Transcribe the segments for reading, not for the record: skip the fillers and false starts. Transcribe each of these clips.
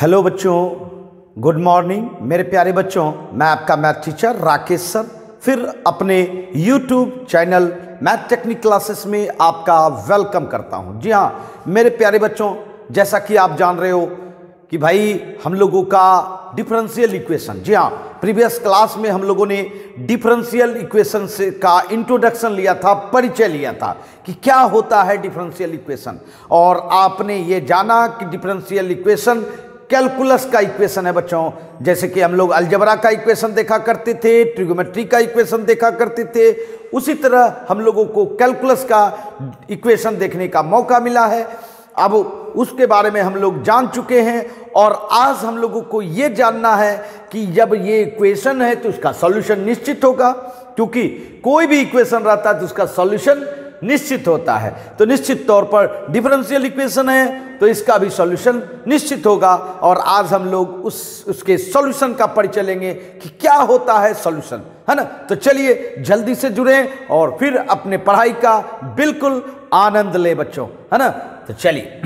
Hello बच्चों, good morning मेरे प्यारे बच्चों। मैं आपका मैथ टीचर राकेश सर फिर अपने YouTube channel math technique classes में आपका वेलकम करता हूं। जी हाँ मेरे प्यारे बच्चों, जैसा कि आप जान रहे हो कि भाई हम लोगों का डिफरेंशियल इक्वेशन, जी हाँ प्रीवियस क्लास में हम लोगों ने डिफरेंशियल इक्वेशन से का इंट्रोडक्शन लिया था, परिचय लिया था कि क्या होता है डिफरेंशियल इक्वेशन। और आपने ये जाना कि डिफरेंशियल इक्वेशन कैलकुलस का इक्वेशन है बच्चों। जैसे कि हम लोग अलजेब्रा का इक्वेशन देखा करते थे, ट्रिग्नोमेट्री का इक्वेशन देखा करते थे, उसी तरह हम लोगों को कैलकुलस का इक्वेशन देखने का मौका मिला है। अब उसके बारे में हम लोग जान चुके हैं और आज हम लोगों को ये जानना है कि जब ये इक्वेशन है तो उसका सॉल्यूशन निश्चित होगा, क्योंकि कोई भी इक्वेशन रहता है तो उसका सॉल्यूशन निश्चित होता है। तो निश्चित तौर पर डिफरेंशियल इक्वेशन है तो इसका भी सॉल्यूशन निश्चित होगा। और आज हम लोग उसके सॉल्यूशन का परिचय लेंगे कि क्या होता है सॉल्यूशन, है ना। तो चलिए जल्दी से जुड़ें और फिर अपने पढ़ाई का बिल्कुल आनंद ले बच्चों, है ना। तो चलिए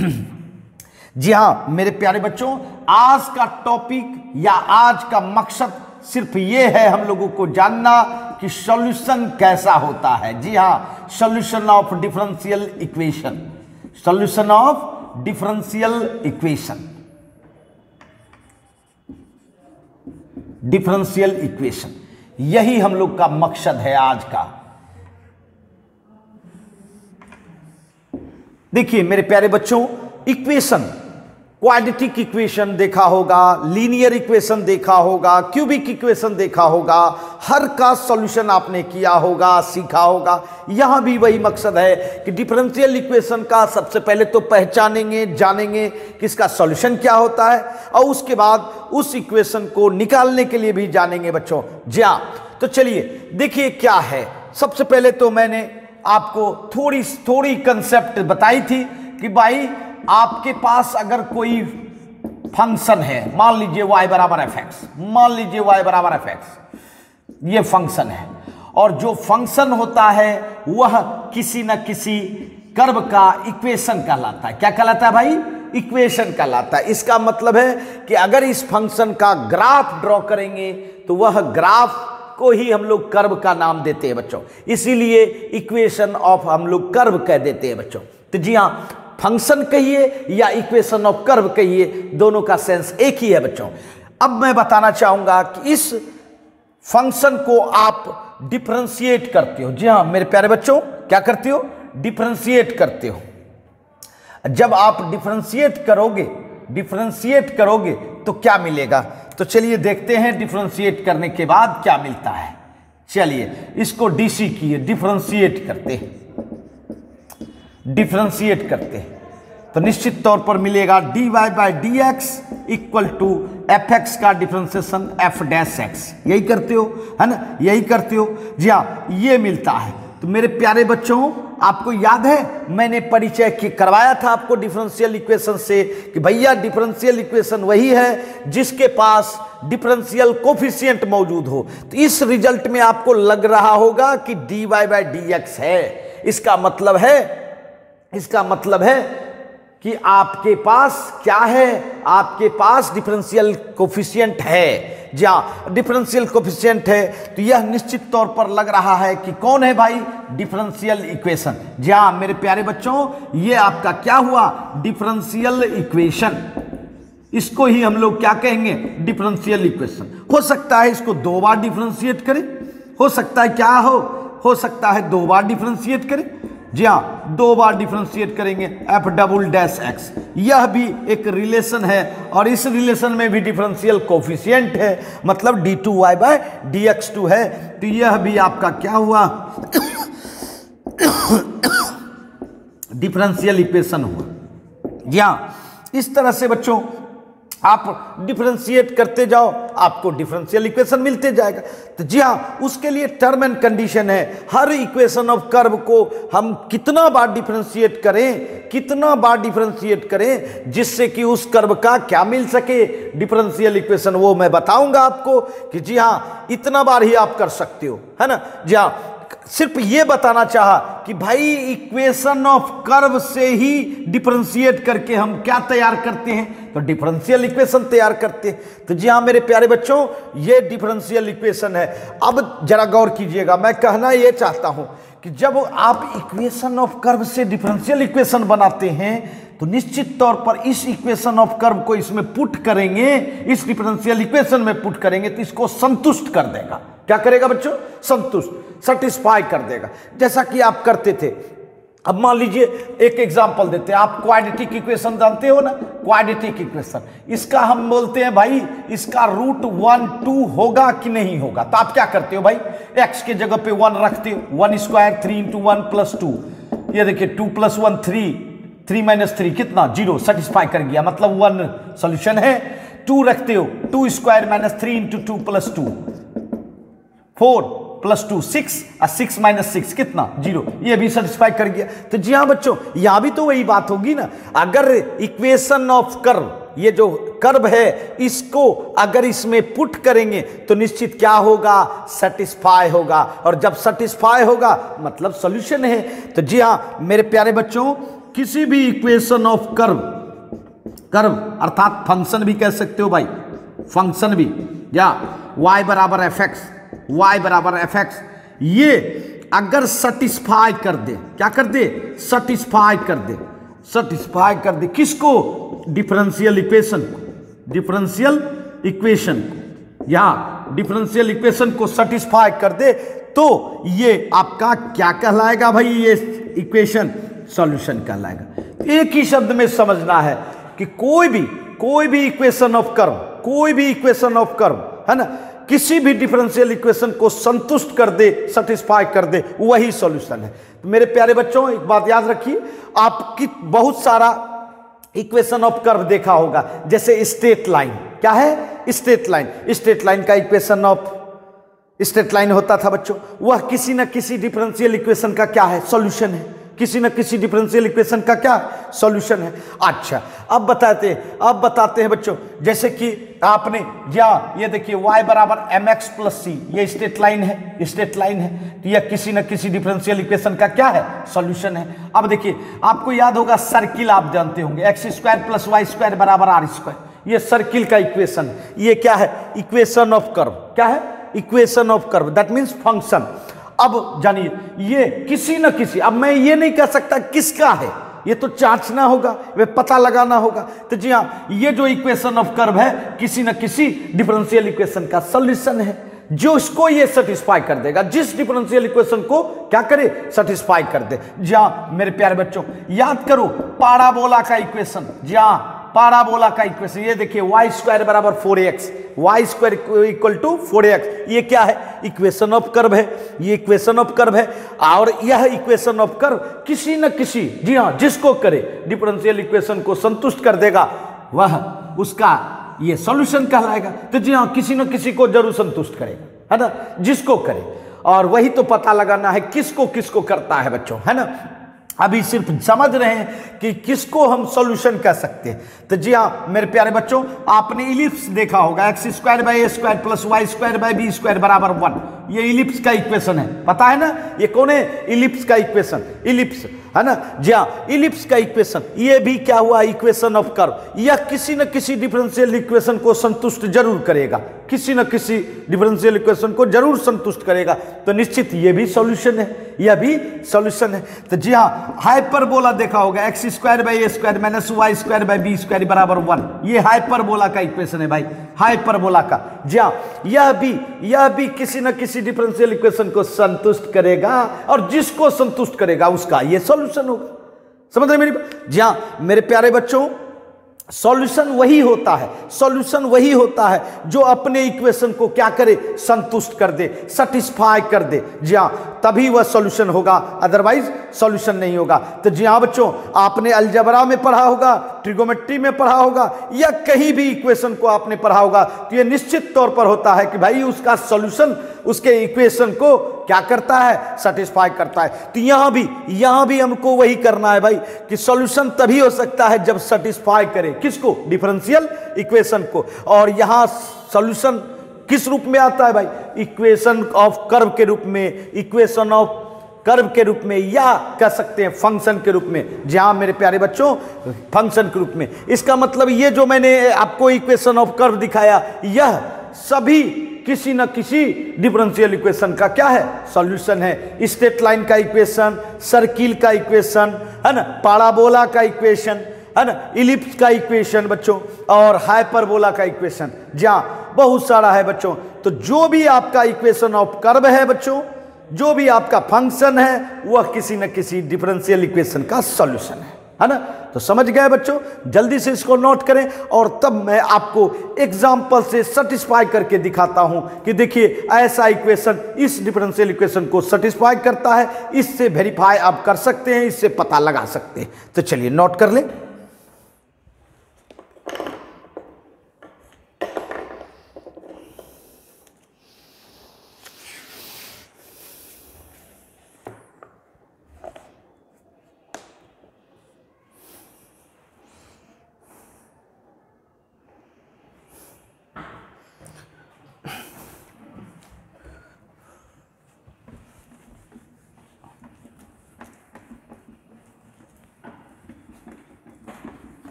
जी हाँ मेरे प्यारे बच्चों, आज का टॉपिक या आज का मकसद सिर्फ ये है हम लोगों को जानना कि सॉल्यूशन कैसा होता है। जी हाँ, solution of differential equation, solution of differential equation, differential equation, यही हम लोग का मकसद है आज का। देखिए मेरे प्यारे बच्चों, इक्वेशन, क्वाड्रेटिक इक्वेशन देखा होगा, लीनियर इक्वेशन देखा होगा, क्यूबिक इक्वेशन देखा होगा, हर का सॉल्यूशन आपने किया होगा, सीखा होगा। यहां भी वही मकसद है कि डिफरेंशियल इक्वेशन का सबसे पहले तो पहचानेंगे, जानेंगे कि इसका सॉल्यूशन क्या होता है और उसके बाद उस इक्वेशन को निकालने के लिए भी जानेंगे बच्चों। जी हाँ, तो चलिए देखिए क्या है। सबसे पहले तो मैंने आपको थोड़ी कंसेप्ट बताई थी कि भाई आपके पास अगर कोई फंक्शन है, मान लीजिए y बराबर एफ एक्स, मान लीजिए y बराबर एफ एक्स, ये फंक्शन है और जो फंक्शन होता है वह किसी न किसी कर्व का इक्वेशन कहलाता है। क्या कहलाता है भाई? इक्वेशन कहलाता है। इसका मतलब है कि अगर इस फंक्शन का ग्राफ ड्रॉ करेंगे तो वह ग्राफ को ही हम लोग कर्व का नाम देते हैं बच्चों, इसीलिए इक्वेशन ऑफ हम लोग कर्व कह देते हैं बच्चों। तो जी हाँ, फंक्शन कहिए या इक्वेशन ऑफ कर्व कहिए, दोनों का सेंस एक ही है बच्चों। अब मैं बताना चाहूंगा कि इस फंक्शन को आप डिफरेंशिएट करते हो। जी हाँ मेरे प्यारे बच्चों, क्या करते हो? डिफरेंशिएट करते हो। जब आप डिफरेंशिएट करोगे तो क्या मिलेगा? तो चलिए देखते हैं डिफरेंशिएट करने के बाद क्या मिलता है। चलिए इसको डीसी किए, डिफरेंशिएट करते हैं तो निश्चित तौर पर मिलेगा dy by D X equal to F X का डिफरेंशिएशन एफ डैश एक्स। यही करते हो, है ना, यही करते हो। जी हाँ, ये मिलता है। तो मेरे प्यारे बच्चों, आपको याद है मैंने परिचय करवाया था आपको डिफरेंशियल इक्वेशन से कि भैया डिफरेंशियल इक्वेशन वही है जिसके पास डिफरेंशियल कोफिशिएंट मौजूद हो। तो इस रिजल्ट में आपको लग रहा होगा कि dy बाई डी एक्स है। इसका मतलब है कि आपके पास क्या है? आपके पास डिफरेंशियल कोफिशिएंट है। जहां डिफरेंशियल कोफिशिएंट है तो यह निश्चित तौर पर लग रहा है कि कौन है भाई? Differential equation. जहां मेरे प्यारे बच्चों, ये आपका क्या हुआ? Differential equation. इसको ही हम लोग क्या कहेंगे? Differential equation. हो सकता है इसको दो बार डिफरेंशिएट करें, हो सकता है क्या हो सकता है दो बार डिफरेंशिएट करें। जी हाँ, दो बार डिफरेंशिएट करेंगे एफ डबल डैश एक्स। यह भी एक रिलेशन है और इस रिलेशन में भी डिफरेंशियल कोफिशिएंट है, मतलब d2y बाय dx2 है। तो यह भी आपका क्या हुआ? डिफरेंशियल इक्वेशन हुआ। जी हाँ, इस तरह से बच्चों आप डिफरेंशिएट करते जाओ, आपको डिफरेंशियल इक्वेशन मिलते जाएगा। तो जी हाँ, उसके लिए टर्म एंड कंडीशन है। हर इक्वेशन ऑफ कर्व को हम कितना बार डिफरेंशिएट करें जिससे कि उस कर्व का क्या मिल सके? Differential equation. वो मैं बताऊंगा आपको कि जी हाँ इतना बार ही आप कर सकते हो, है ना। जी हाँ, सिर्फ ये बताना चाहा कि भाई इक्वेशन ऑफ कर्व से ही डिफरेंशिएट करके हम क्या तैयार करते हैं, तो डिफरेंशियल इक्वेशन तैयार करते हैं। तो जी हाँ मेरे प्यारे बच्चों, ये डिफरेंशियल इक्वेशन है। अब जरा गौर कीजिएगा, मैं कहना ये चाहता हूं कि जब आप इक्वेशन ऑफ कर्व से डिफरेंशियल इक्वेशन बनाते हैं तो निश्चित तौर पर इस इक्वेशन ऑफ कर्व को इसमें पुट करेंगे, इस डिफरेंशियल इक्वेशन में पुट करेंगे तो इसको संतुष्ट कर देगा। क्या करेगा बच्चों? संतुष्ट, सेटिस्फाई कर देगा, जैसा कि आप करते थे। अब मान लीजिए एक एग्जांपल देते हैं, आप क्वाड्रेटिक इक्वेशन जानते हो ना, क्वाड्रेटिक इक्वेशन, इसका हम बोलते हैं भाई इसका रूट 1 2 होगा कि नहीं होगा। तो आप क्या करते हो भाई, x के जगह पे 1 रखते हो, 1 स्क्वायर 3 इंटू 1 प्लस 2, ये देखिए 2 प्लस 1 3, 3 माइनस 3 कितना 0, सेटिस्फाई कर गया, मतलब 1 सॉल्यूशन है। 2 रखते हो, 2 square minus 3 into 2 plus 2, 4 plus 2 6, और 6 माइनस 6 कितना 0, ये भी सेटिस्फाई कर गया। तो जी हाँ बच्चों, यहां भी तो वही बात होगी ना, अगर इक्वेशन ऑफ कर्व, ये जो कर्व है इसको अगर इसमें पुट करेंगे तो निश्चित क्या होगा, सेटिस्फाई होगा, और जब सेटिस्फाई होगा मतलब सॉल्यूशन है। तो जी हाँ मेरे प्यारे बच्चों, किसी भी इक्वेशन ऑफ कर्व, कर्व अर्थात फंक्शन भी कह सकते हो भाई, फंक्शन भी, या y बराबर एफ एक्स, y बराबर एफ एक्स, ये अगर सेटिस्फाई कर दे, क्या कर दे, सेटिस्फाई कर दे, सेटिस्फाई कर दे किसको, डिफरेंशियल इक्वेशन को, डिफरेंशियल इक्वेशन को, यहां डिफरेंशियल इक्वेशन को सेटिस्फाई कर दे तो ये आपका क्या कहलाएगा भाई, ये इक्वेशन सॉल्यूशन कहलाएगा। एक ही शब्द में समझना है कि कोई भी इक्वेशन ऑफ कर्व, कोई भी इक्वेशन ऑफ कर्व है ना, किसी भी डिफरेंशियल इक्वेशन को संतुष्ट कर दे, सेटिस्फाई कर दे, वही सॉल्यूशन है। तो मेरे प्यारे बच्चों एक बात याद रखिए, आपकी बहुत सारा इक्वेशन ऑफ कर्व देखा होगा, जैसे स्ट्रेट लाइन, क्या है स्ट्रेट लाइन, स्ट्रेट लाइन का इक्वेशन ऑफ स्ट्रेट लाइन होता था बच्चों, वह किसी न किसी डिफरेंशियल इक्वेशन का क्या है, सॉल्यूशन है, किसी न किसी डिफरेंशियल इक्वेशन का क्या सॉल्यूशन है। अच्छा अब बताते हैं बच्चों, जैसे कि आपने ये देखिए y बराबर mx प्लस सी, ये स्ट्रेट लाइन है, स्ट्रेट लाइन है, तो यह किसी न किसी डिफरेंशियल इक्वेशन का क्या है, सॉल्यूशन है। अब देखिए आपको याद होगा सर्किल, आप जानते होंगे X square plus Y square बराबर आर स्क्वायर, ये सर्किल का इक्वेशन, ये क्या है, इक्वेशन ऑफ कर्व, क्या है, equation of curve, that means function. अब जानिए ये किसी न किसी, अब मैं ये नहीं कह सकता किसका है, ये तो जांचना होगा, वे पता लगाना होगा। तो जी हाँ, ये जो इक्वेशन ऑफ कर्व है किसी न किसी डिफरेंशियल इक्वेशन का सॉल्यूशन है, जो इसको ये सेटिस्फाई कर देगा, जिस डिफरेंशियल इक्वेशन को क्या करे, सेटिस्फाई कर दे। जी हाँ मेरे प्यारे बच्चों, याद करो पाराबोला का इक्वेशन, जी हाँ पाराबोला का इक्वेशन, ये देखिए y स्क्वायर बराबर 4x, y square equal to 4x, ये क्या है, इक्वेशन ऑफ कर्व है, ये इक्वेशन ऑफ कर्व है। और यह इक्वेशन ऑफ कर्व किसी न किसी, जी हाँ जिसको करे डिफरेंशियल इक्वेशन को संतुष्ट कर देगा, वह उसका ये सॉल्यूशन कहलाएगा। तो जी हाँ किसी न किसी को जरूर संतुष्ट करेगा, है ना, जिसको करे, और वही तो पता लगाना है किसको किसको करता है बच्चों, है ना। अभी सिर्फ समझ रहे हैं कि किसको हम सॉल्यूशन कह सकते हैं। तो जी हाँ मेरे प्यारे बच्चों, आपने इलिप्स देखा होगा, X square by A square plus Y square by B square बराबर 1, ये इलिप्स का इक्वेशन है, पता है ना, ये कौन है, इलिप्स का इक्वेशन, इलिप्स है ना, जी हाँ इलिप्स का इक्वेशन, ये भी क्या हुआ, इक्वेशन ऑफ कर्व। यह किसी न किसी डिफरेंशियल इक्वेशन को संतुष्ट जरूर करेगा, किसी न किसी डिफरेंशियल इक्वेशन को जरूर संतुष्ट करेगा, तो निश्चित ये भी सॉल्यूशन है, यह भी सॉल्यूशन है। तो जी हाँ हाइपरबोला देखा होगा, X square by A square minus Y square by B square बराबर 1, ये हाइपरबोला का इक्वेशन है भाई, हाइपरबोला का। जी हाँ यह भी किसी न किसी डिफरेंशियल इक्वेशन को संतुष्ट करेगा, और जिसको संतुष्ट करेगा उसका ये सॉल्यूशन होगा। समझ रहे मेरी बात? जी हाँ मेरे प्यारे बच्चों, सॉल्यूशन वही होता है, सॉल्यूशन वही होता है जो अपने इक्वेशन को क्या करे, संतुष्ट कर दे, सेटिस्फाई कर दे। जी हाँ तभी वह सॉल्यूशन होगा, अदरवाइज सॉल्यूशन नहीं होगा। तो जी हाँ बच्चों, आपने अलजेब्रा में पढ़ा होगा, ट्रिगोमेट्री में पढ़ा होगा, या कहीं भी इक्वेशन को आपने पढ़ा होगा, तो यह निश्चित तौर पर होता है कि भाई उसका सॉल्यूशन उसके इक्वेशन को क्या करता है, सेटिस्फाई करता है। तो यहां भी हमको वही करना है भाई, कि सॉल्यूशन तभी हो सकता है जब सेटिस्फाई करे किसको, डिफरेंशियल इक्वेशन को। और यहां सॉल्यूशन किस रूप में आता है भाई? इक्वेशन ऑफ कर्व के रूप में, इक्वेशन ऑफ कर्व के रूप में, या कह सकते हैं फंक्शन के रूप में। जहां मेरे प्यारे बच्चों फंक्शन के रूप में, इसका मतलब ये जो मैंने आपको इक्वेशन ऑफ कर्व दिखाया, यह सभी किसी न किसी डिफरेंशियल इक्वेशन का क्या है? सॉल्यूशन है। स्ट्रेट लाइन का इक्वेशन, सर्किल का इक्वेशन, है ना, पाराबोला का इक्वेशन, है ना, इलिप्स का इक्वेशन बच्चों, और हाइपरबोला का इक्वेशन, जहां बहुत सारा है बच्चों। तो जो भी आपका इक्वेशन ऑफ कर्व है बच्चों, जो भी आपका फंक्शन है, वह किसी न किसी डिफरेंशियल इक्वेशन का सॉल्यूशन है ना। तो समझ गए बच्चों? जल्दी से इसको नोट करें, और तब मैं आपको एग्जाम्पल से सेटिस्फाई करके दिखाता हूं कि देखिए ऐसा इक्वेशन इस डिफरेंशियल इक्वेशन को सेटिस्फाई करता है। इससे वेरीफाई आप कर सकते हैं, इससे पता लगा सकते हैं। तो चलिए नोट कर लें।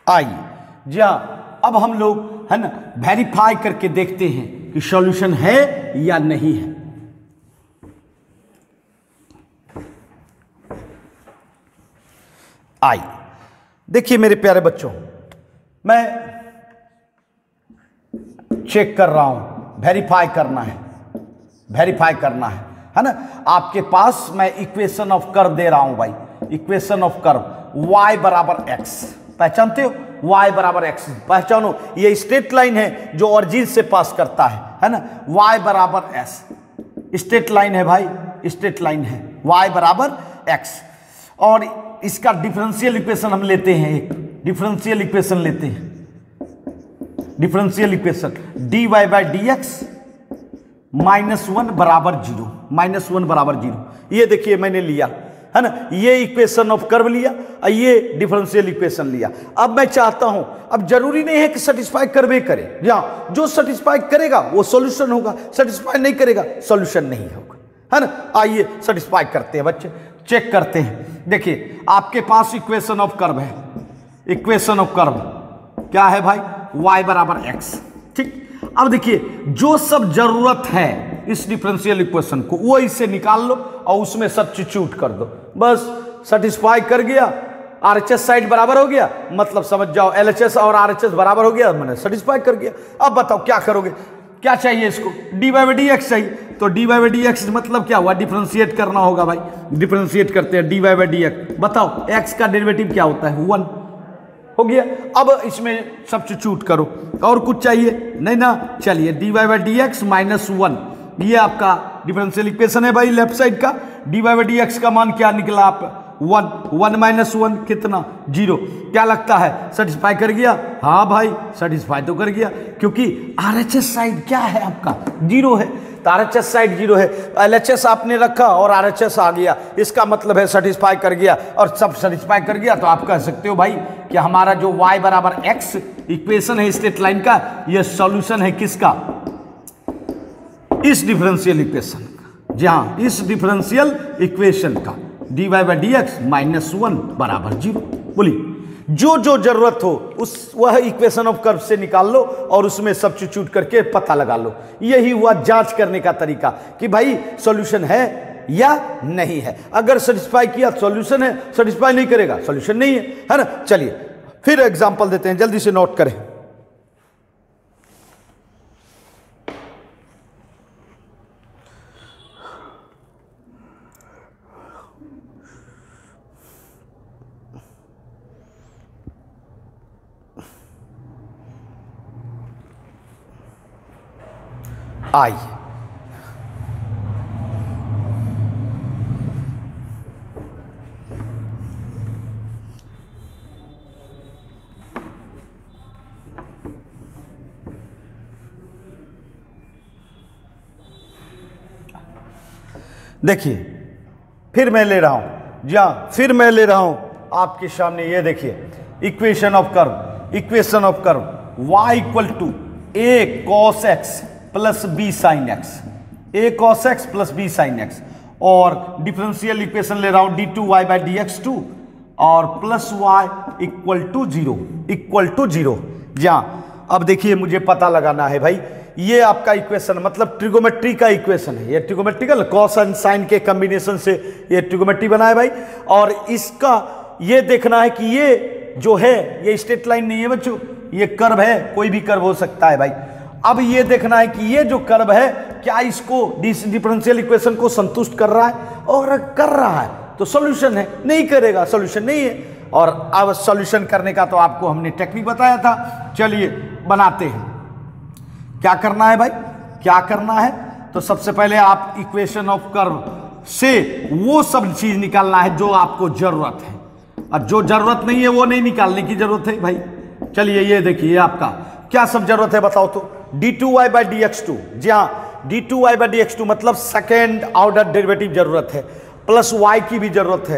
आइए जी हाँ, अब हम लोग है ना वेरीफाई करके देखते हैं कि सॉल्यूशन है या नहीं है। आइए देखिए मेरे प्यारे बच्चों, मैं चेक कर रहा हूं, वेरीफाई करना है, वेरीफाई करना है ना। आपके पास मैं इक्वेशन ऑफ कर्व दे रहा हूं भाई, इक्वेशन ऑफ कर्व y बराबर x, पहचानते हो? y बराबर x पहचानो, ये स्ट्रेट लाइन है जो ओरिजिन से पास करता है ना। y बराबर s स्ट्रेट लाइन है भाई, स्ट्रेट लाइन है, y बराबर x। और इसका डिफरेंशियल इक्वेशन हम लेते हैं, एक डिफरेंशियल इक्वेशन लेते हैं, differential equation dy by D x -1 बराबर 0, -1 बराबर 0। ये देखिए मैंने लिया है ना, ये इक्वेशन ऑफ कर्व लिया और ये डिफरेंशियल इक्वेशन लिया। अब मैं चाहता हूं, अब जरूरी नहीं है कि सेटिस्फाई करवे करे, या जो सेटिस्फाई करेगा वो सॉल्यूशन होगा, सेटिस्फाई नहीं करेगा सॉल्यूशन नहीं होगा, है ना। आइए सेटिस्फाई करते हैं बच्चे, चेक करते हैं। देखिए आपके पास इक्वेशन ऑफ कर्व है, इक्वेशन ऑफ कर्व क्या है भाई? y बराबर x, ठीक। अब देखिए जो सब जरूरत है इस डिफरेंशियल इक्वेशन को, वो इससे निकाल लो और उसमें सब्स्टिट्यूट कर दो, बस सेटिस्फाई कर गया। RHS साइड बराबर हो गया, मतलब समझ जाओ LHS और RHS बराबर हो गया, मैंने सेटिस्फाई कर गया। अब बताओ क्या करोगे, क्या चाहिए इसको? dy बाई डी एक्स चाहिए, तो dy बाई डी एक्स मतलब क्या हुआ? डिफरेंशिएट करना होगा भाई, डिफरेंशिएट करते हैं dy बाई डी एक्स। बताओ x का डेरिवेटिव क्या होता है? 1 हो गया। अब इसमें सब्स्टिट्यूट करो, और कुछ चाहिए नहीं ना। चलिए dy बाई डी एक्स -1, ये आपका डिफरेंशियल इक्वेशन है भाई, लेफ्ट साइड का। dy बाई डी एक्स का मान क्या निकला आपका? 1 -1 कितना? 0। क्या लगता है सेटिस्फाई कर गया? हाँ भाई सेटिस्फाई तो कर गया, क्योंकि RHS साइड क्या है आपका? 0 है, तो RHS साइड 0 है। LHS आपने रखा और RHS आ गया, इसका मतलब है सेटिस्फाई कर गया। और सब सेटिस्फाई कर गया तो आप कह सकते हो भाई कि हमारा जो y बराबर x इक्वेशन है स्ट्रेट लाइन का, यह सॉल्यूशन है किसका? इस डिफरेंशियल इक्वेशन का। जहां इस डिफरेंशियल इक्वेशन का dy बाई डी एक्स -1 बराबर 0। बोलिए जो जो जरूरत हो उस वह इक्वेशन ऑफ कर्व से निकाल लो और उसमें सब्स्टिट्यूट करके पता लगा लो। यही हुआ जांच करने का तरीका कि भाई सॉल्यूशन है या नहीं है। अगर सेटिस्फाई किया सॉल्यूशन है, सेटिस्फाई नहीं करेगा सॉल्यूशन नहीं है ना। चलिए फिर एग्जांपल देते हैं, जल्दी से नोट करें। आइए देखिए फिर मैं ले रहा हूं, जी हाँ, फिर मैं ले रहा हूं आपके सामने, ये देखिए equation of curve, equation of curve y equal to a cos x plus b sin x, a cos x plus b sin x, और डिफरेंशियल इक्वेशन ले रहा हूं d2y बाई dx2 और plus y equal to zero, equal to zero. जी हाँ, अब देखिए मुझे पता लगाना है भाई, ये आपका इक्वेशन मतलब ट्रिगोमेट्री का इक्वेशन है, ये ट्रिगोमेट्रिकल कॉस एंड साइन के कॉम्बिनेशन से ये ट्रिगोमेट्री बना है भाई, और इसका ये देखना है कि ये जो है ये स्ट्रेट लाइन नहीं है बच्चों, ये कर्व है, कोई भी कर्व हो सकता है भाई। अब ये देखना है कि ये जो कर्व है क्या इसको डिफरेंशियल इक्वेशन को संतुष्ट कर रहा है, और कर रहा है तो सॉल्यूशन है, नहीं करेगा सॉल्यूशन नहीं है। और अब सॉल्यूशन करने का तो आपको हमने टेक्निक बताया था, चलिए बनाते हैं। क्या करना है भाई, क्या करना है, तो सबसे पहले आप इक्वेशन ऑफ कर्व से वो सब चीज निकालना है जो आपको जरूरत है, और जो जरूरत नहीं है वो नहीं निकालने की जरूरत है भाई। चलिए ये देखिए आपका क्या सब जरूरत है बताओ तो, d2y बाई dx2, जी हाँ d2y बाई dx2 मतलब सेकेंड ऑर्डर डेरिवेटिव जरूरत है, प्लस y की भी जरूरत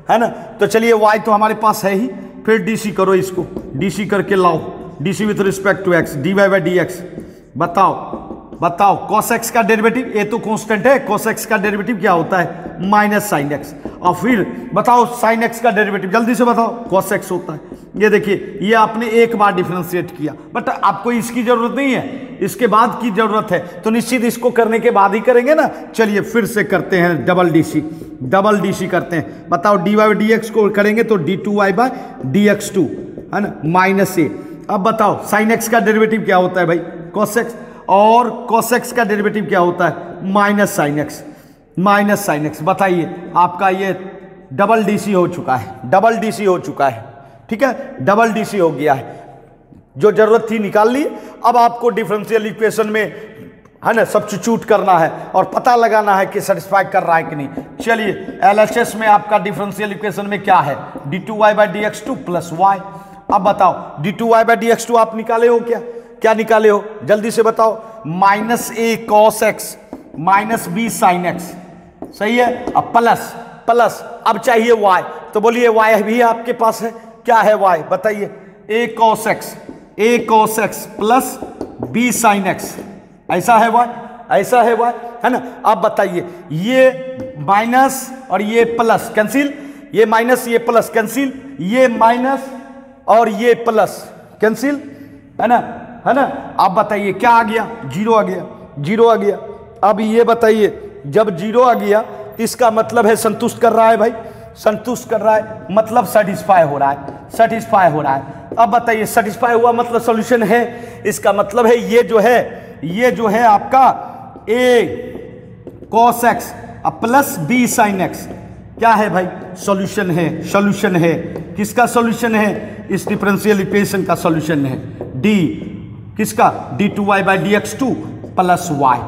है ना। तो चलिए y तो हमारे पास है ही, फिर dc करो, इसको dc करके लाओ, dc with respect to x, dy by dx। बताओ बताओ cos x का डेरिवेटिव, ये तो कांस्टेंट है, cos x का डेरिवेटिव क्या होता है माइनस साइन x, और फिर बताओ sin x का डेरिवेटिव जल्दी से बताओ, cos x होता है। ये देखिए ये आपने एक बार डिफरेंशिएट किया, बट आपको इसकी जरूरत नहीं है, इसके बाद की जरूरत है, तो निश्चित इसको करने के बाद ही करेंगे ना। चलिए फिर से करते हैं डबल डीसी करते हैं। बताओ dy बाई dx को करेंगे तो d2y बाई dx2 है ना माइनस ए। अब बताओ sin x का डेरिवेटिव क्या होता है भाई cos x, और cos x का डेरिवेटिव क्या होता है माइनस साइन x। बताइए आपका ये डबल डीसी हो चुका है, डबल डीसी हो चुका है, ठीक है, डबल डीसी हो गया है, जो जरूरत थी निकाल ली। अब आपको डिफरेंशियल इक्वेशन में है ना सब्स्टिट्यूट करना है और पता लगाना है कि सेटिस्फाई कर रहा है कि नहीं। चलिए एलएचएस में आपका डिफरेंशियल इक्वेशन में क्या है d2y by dx2 plus y। अब बताओ d2y बाई dx2 आप निकाले हो, क्या निकाले हो जल्दी से बताओ, minus a cos x minus b sine x, सही है। अब प्लस अब चाहिए y, तो बोलिए y भी आपके पास है, क्या है y बताइए, a cos x plus b sine x, ऐसा है y, ऐसा है y, है ना। अब बताइए ये माइनस और ये प्लस कैंसिल, ये माइनस ये प्लस कैंसिल, ये माइनस और ये प्लस कैंसिल, है ना। अब बताइए क्या आ गया, जीरो आ गया। अब ये बताइए जब जीरो आ गया तो इसका मतलब है संतुष्ट कर रहा है भाई, संतुष्ट कर रहा है मतलब सेटिस्फाई हो रहा है। अब बताइए सेटिस्फाई हुआ मतलब सॉल्यूशन है, इसका मतलब है ये जो है आपका a cos x plus b sin x क्या है भाई, सॉल्यूशन है। किसका सॉल्यूशन है, इस डिफरेंशियल इक्वेशन का सॉल्यूशन है, d किसका d2y by dx2 plus y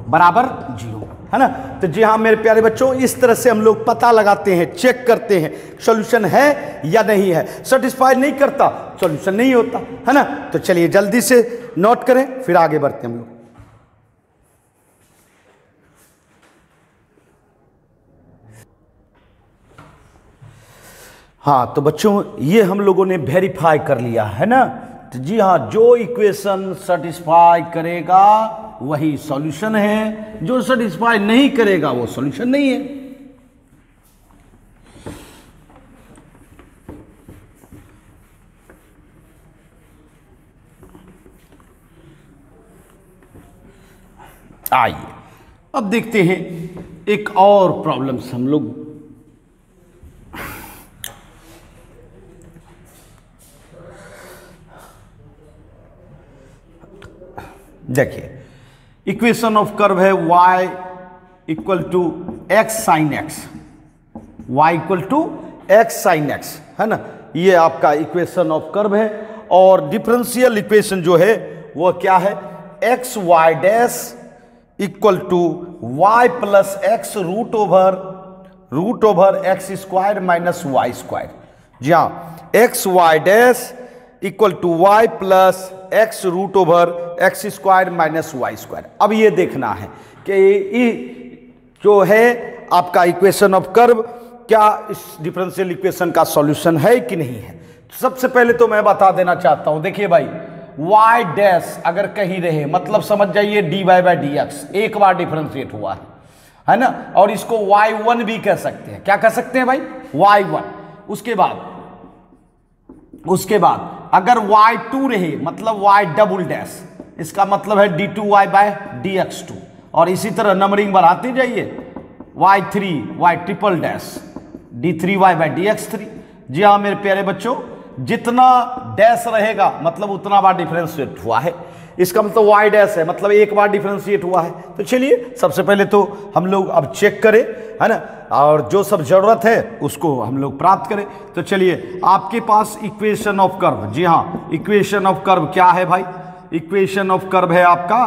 बराबर जीरो, है ना। तो जी हाँ मेरे प्यारे बच्चों, इस तरह से हम लोग पता लगाते हैं, चेक करते हैं सॉल्यूशन है या नहीं है। सेटिस्फाई नहीं करता सॉल्यूशन नहीं होता, है ना। तो चलिए जल्दी से नोट करें, फिर आगे बढ़ते हैं हम लोग। हाँ तो बच्चों ये हम लोगों ने वेरीफाई कर लिया है ना। तो जी हाँ, जो इक्वेशन सेटिस्फाई करेगा वही सॉल्यूशन है, जो सेटिस्फाई नहीं करेगा वो सॉल्यूशन नहीं है। आइए अब देखते हैं एक और प्रॉब्लम्स हम लोग। देखिए इक्वेशन ऑफ कर्व है y equal to X sine X, y equal to X sine X, है ना। ये आपका इक्वेशन ऑफ कर्व है, और डिफरेंशियल इक्वेशन जो है वो क्या है, x Y dash equal to y plus x root over x square minus Y square. जी हाँ, x Y dash equal to y plus x root over x square minus Y square. अब ये देखना है कि जो है आपका इक्वेशन ऑफ कर्व क्या इस डिफरेंशियल इक्वेशन का सॉल्यूशन है कि नहीं है। सबसे पहले तो मैं बता देना चाहता हूं, देखिए भाई y डैश अगर कहीं रहे मतलब समझ जाइए dy बाई डी एक्स एक बार डिफरेंशिएट हुआ है ना, और इसको y1 भी कह सकते हैं। क्या कह सकते हैं भाई? y1। उसके बाद अगर y2 रहे मतलब y डबल डैश, इसका मतलब है d2y बाय dx2, और इसी तरह नंबरिंग बढ़ाते जाइए y3 y triple dash d3y by dx3। जी हाँ मेरे प्यारे बच्चों, जितना डैश रहेगा मतलब उतना बार डिफरेंशिएट हुआ है, इसका मतलब y डैश है मतलब एक बार डिफरेंशिएट हुआ है। तो चलिए सबसे पहले तो हम लोग अब चेक करें, है ना, और जो सब जरूरत है उसको हम लोग प्राप्त करें। तो चलिए आपके पास इक्वेशन ऑफ कर्व, जी हाँ इक्वेशन ऑफ कर्व क्या है भाई? इक्वेशन ऑफ कर्व है आपका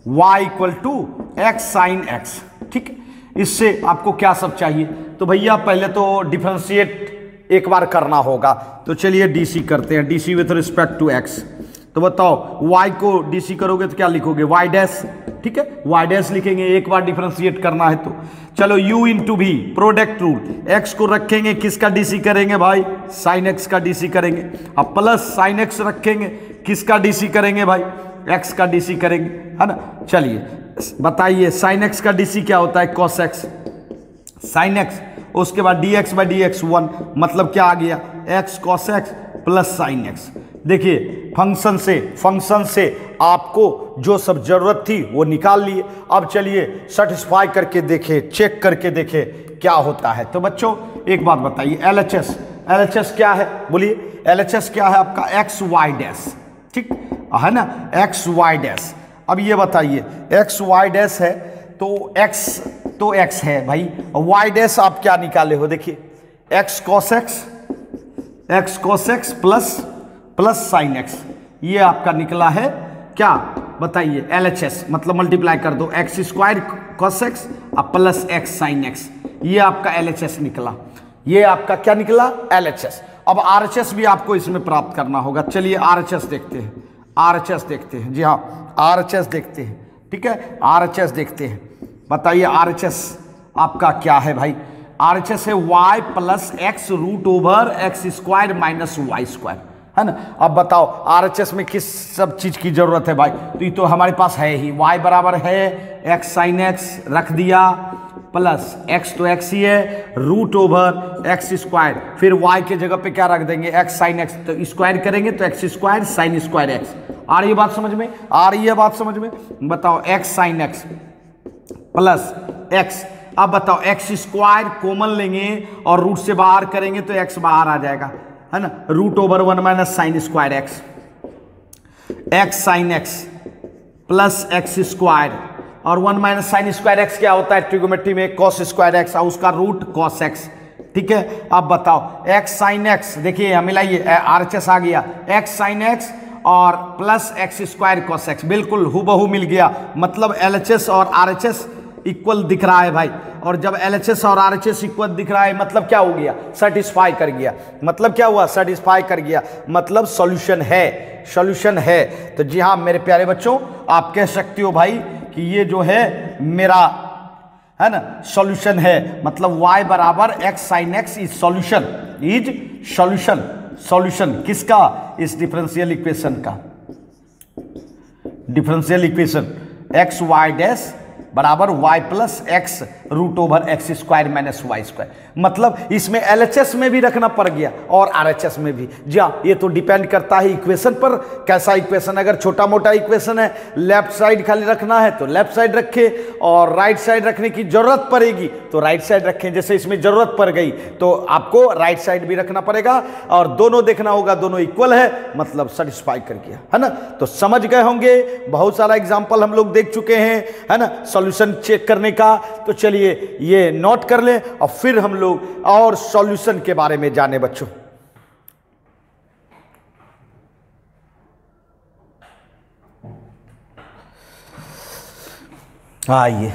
y equal to X sine X. ठीक है, इससे आपको क्या सब चाहिए? तो भैया पहले तो डिफरेंशिएट एक बार करना होगा, तो चलिए डीसी करते हैं, DC with respect to X. तो बताओ y को डीसी करोगे तो क्या लिखोगे? y dash. ठीक है, y डैश लिखेंगे, एक बार डिफरेंशिएट करना है तो। चलो u इंटू भी प्रोडक्ट रूल, x को रखेंगे किसका डीसी करेंगे भाई? साइन x का डीसी करेंगे। अब प्लस साइन x रखेंगे, किसका डीसी करेंगे भाई? x का डीसी करेंगे, है ना। चलिए बताइए साइन x का डीसी क्या होता है? cos x sine x। उसके बाद dx बाई dx1 मतलब क्या आ गया? x cos x plus sign x। देखिए फंक्शन से आपको जो सब जरूरत थी वो निकाल लिए। अब चलिए सेटिस्फाई करके देखें, चेक करके देखें क्या होता है। तो बच्चों एक बात बताइए, LHS क्या है? बोलिए LHS क्या है आपका? X Y dash. ठीक है ना, एक्स वाई डैश। अब ये बताइए एक्स वाई डैश है तो x है भाई, y डैश आप क्या निकाले हो? देखिए x cos x plus sign x, ये आपका निकला है क्या? बताइए LHS मतलब मल्टीप्लाई कर दो X square cos x plus x sine x, ये आपका LHS निकला। ये आपका क्या निकला? LHS। अब RHS भी आपको इसमें प्राप्त करना होगा। चलिए RHS देखते हैं, जी हाँ RHS देखते हैं। ठीक है, RHS देखते हैं। बताइए RHS आपका क्या है भाई? RHS है y plus x root over x square minus Y square, है ना। अब बताओ RHS में किस सब चीज की जरूरत है भाई? तो ये तो हमारे पास है ही, y बराबर है एक्स साइन एक्स रख दिया, प्लस एक्स तो एक्स ही है, रूट ओवर एक्स स्क्वायर, फिर y के जगह पे क्या रख देंगे? एक्स साइन एक्स, तो स्क्वायर करेंगे तो x square sine square x. आ रही है बात समझ में? आ रही है बात समझ में? बताओ x sine X plus x. अब बताओ एक्स स्क्वायर कॉमन लेंगे और रूट से बाहर करेंगे तो एक्स बाहर आ जाएगा, है ना। Root over 1 minus sine square X, X sine X plus X square, और 1 माइनस साइन स्क्वायर एक्स क्या होता है ट्रिगोमेट्री में? कॉस स्क्वायर एक्स, और उसका रूट कॉस एक्स। ठीक है, अब बताओ एक्स साइन एक्स, देखिए मिलाइए RHS आ गया, एक्स साइन एक्स और plus X square cos x, बिल्कुल हूबहू मिल गया। मतलब LHS और RHS इक्वल दिख रहा है भाई, और जब LHS और RHS इक्वल दिख रहा है मतलब क्या हो गया? सेटिस्फाई कर गया। मतलब क्या हुआ? सेटिस्फाई कर गया, मतलब सॉल्यूशन है। तो जी हाँ मेरे प्यारे बच्चों, आप कह सकते हो भाई कि ये जो है मेरा, है ना, सॉल्यूशन है। मतलब y बराबर X sine X is solution किसका? इस डिफरेंशियल इक्वेशन का। Differential equation X Y dash बराबर y plus x root over x square minus Y square. मतलब इसमें LHS में भी रखना पड़ गया और RHS में भी। जी हाँ, ये तो डिपेंड करता है इक्वेशन पर, कैसा इक्वेशन। अगर छोटा मोटा इक्वेशन है, लेफ्ट साइड खाली रखना है तो लेफ्ट साइड रखे, और राइट साइड रखने की जरूरत पड़ेगी तो राइट साइड रखें। जैसे इसमें जरूरत पड़ गई तो आपको राइट साइड भी रखना पड़ेगा, और दोनों देखना होगा, दोनों इक्वल है मतलब सेटिस्फाई कर गया, है ना। तो समझ गए होंगे, बहुत सारा एग्जाम्पल हम लोग देख चुके हैं, है ना, सॉल्यूशन चेक करने का। तो चलिए ये नोट कर लें और फिर हम लोग और सॉल्यूशन के बारे में जाने बच्चों। आइए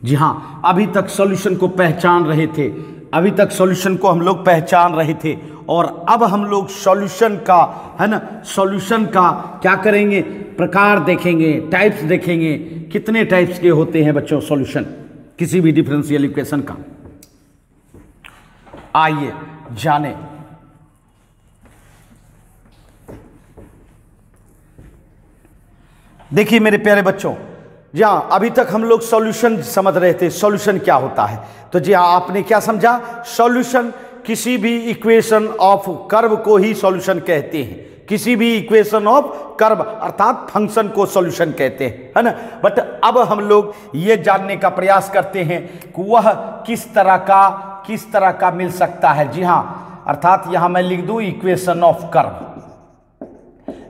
जी हाँ, अभी तक सॉल्यूशन को पहचान रहे थे, अभी तक सॉल्यूशन को हम लोग पहचान रहे थे, और अब हम लोग सॉल्यूशन का, है ना, सॉल्यूशन का क्या करेंगे, प्रकार देखेंगे, टाइप्स देखेंगे, कितने टाइप्स के होते हैं बच्चों सॉल्यूशन किसी भी डिफरेंशियल इक्वेशन का। आइए जाने। देखिए मेरे प्यारे बच्चों, जी हाँ, अभी तक हम लोग सॉल्यूशन समझ रहे थे, सॉल्यूशन क्या होता है। तो जी हाँ, आपने क्या समझा, सॉल्यूशन किसी भी इक्वेशन ऑफ कर्व को ही सॉल्यूशन कहते हैं, किसी भी इक्वेशन ऑफ कर्व अर्थात फंक्शन को सॉल्यूशन कहते हैं, है ना। बट अब हम लोग ये जानने का प्रयास करते हैं कि वह किस तरह का मिल सकता है। जी हाँ, अर्थात यहां मैं लिख दूं इक्वेशन ऑफ कर्व।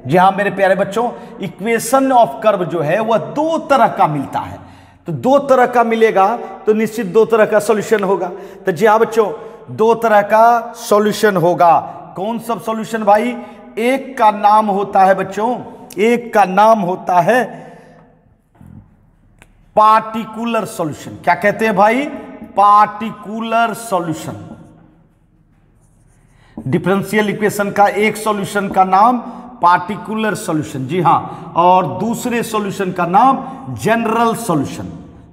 जी हाँ मेरे प्यारे बच्चों, इक्वेशन ऑफ कर्व जो है वह दो तरह का मिलता है। तो दो तरह का मिलेगा तो निश्चित दो तरह का सॉल्यूशन होगा। तो जी हाँ बच्चों, दो तरह का सॉल्यूशन होगा। कौन सा सॉल्यूशन भाई? एक का नाम होता है बच्चों, एक का नाम होता है पार्टिकुलर सॉल्यूशन। क्या कहते हैं भाई? Particular solution. डिफरेंशियल इक्वेशन का एक सॉल्यूशन का नाम पार्टिकुलर सॉल्यूशन, जी हां, और दूसरे सॉल्यूशन का नाम जनरल सॉल्यूशन।